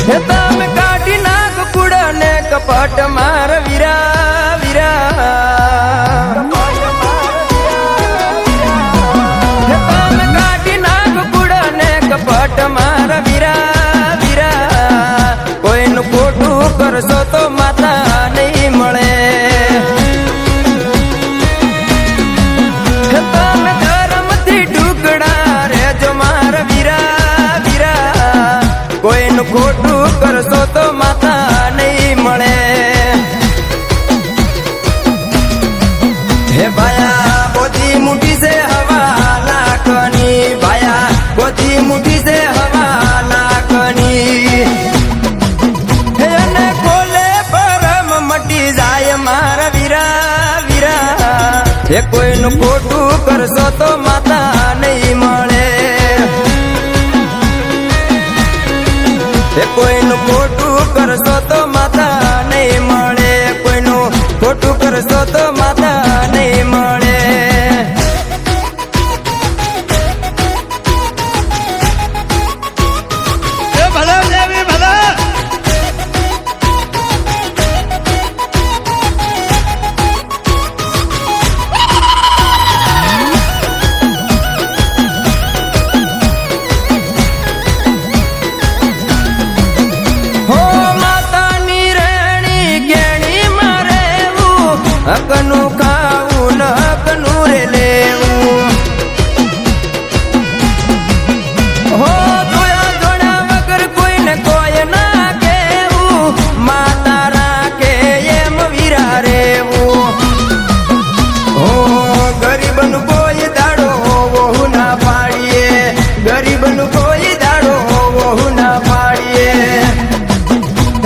તમે કાઢી નાખ કુડા ને કપટ માર વીરા વીરા તમે કાઢી નાખ કુડા ને કપટ માર વીરા વીરા કોઈનું ખોટું કરશો તો માતા નહીં મળે તમે ધર્મથી ટુકડા રેજો માર વીરા વીરા કોઈનું ખોટું કરશો તો માતા નહીં મળે હે ભાયા બોધી મુઠી સે હવા લાખની ભાયા બોધી મુઠી સે હવા લાખની હે અને કોલે પરમ મટી જાય મારા વીરા વીરા હે કોઈનું ખોટું કરશો તો માતા નહીં મળે કોઈનું ખોટું કરશો તો માતા નહીં મળે કોઈનું ખોટું કરશો તો માતા નહીં મળે હકનું ખાવું ન હકનું રે લેવું હો જોયા જોડા વગર કોઈને કોઈ ના કેવું માતા રાખે એમ વીરા રેવું હો ગરીબનું કોઈ દાડો વહુ ના પાડીએ ગરીબનું કોઈ દાડો વહુ ના પાડીએ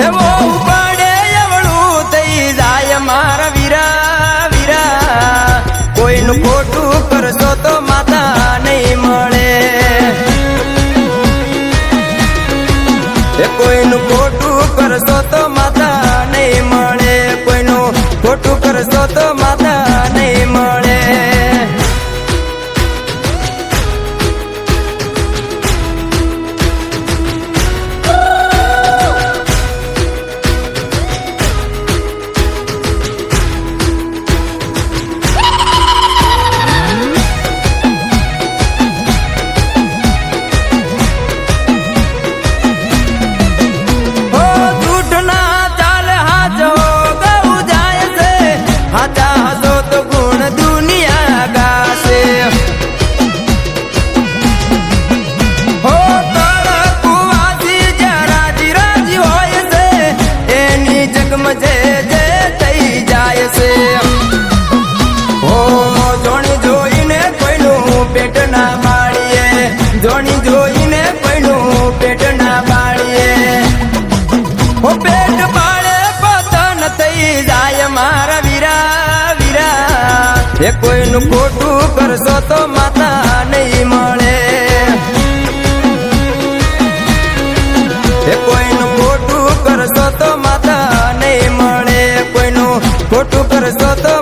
એવો ઉપાડે એવડું થઈ જાય મારા કોઈનું ખોટું કરશો તો માતા નહીં મળે કોઈનું ખોટું કરશો તો માતા નહીં મળે કોઈનું ખોટું કરશો તો માતા નહીં મળે જોણી જોઈને કોઈનું પેટ ના બાળીએ પેટ બાળે પતન થઈ જાય મારા વીરા વીરા કોઈનું ખોટું કરશો તો માતા નહીં મળે કોઈનું ખોટું કરશો તો માતા નહીં મળે કોઈનું ખોટું કરશો તો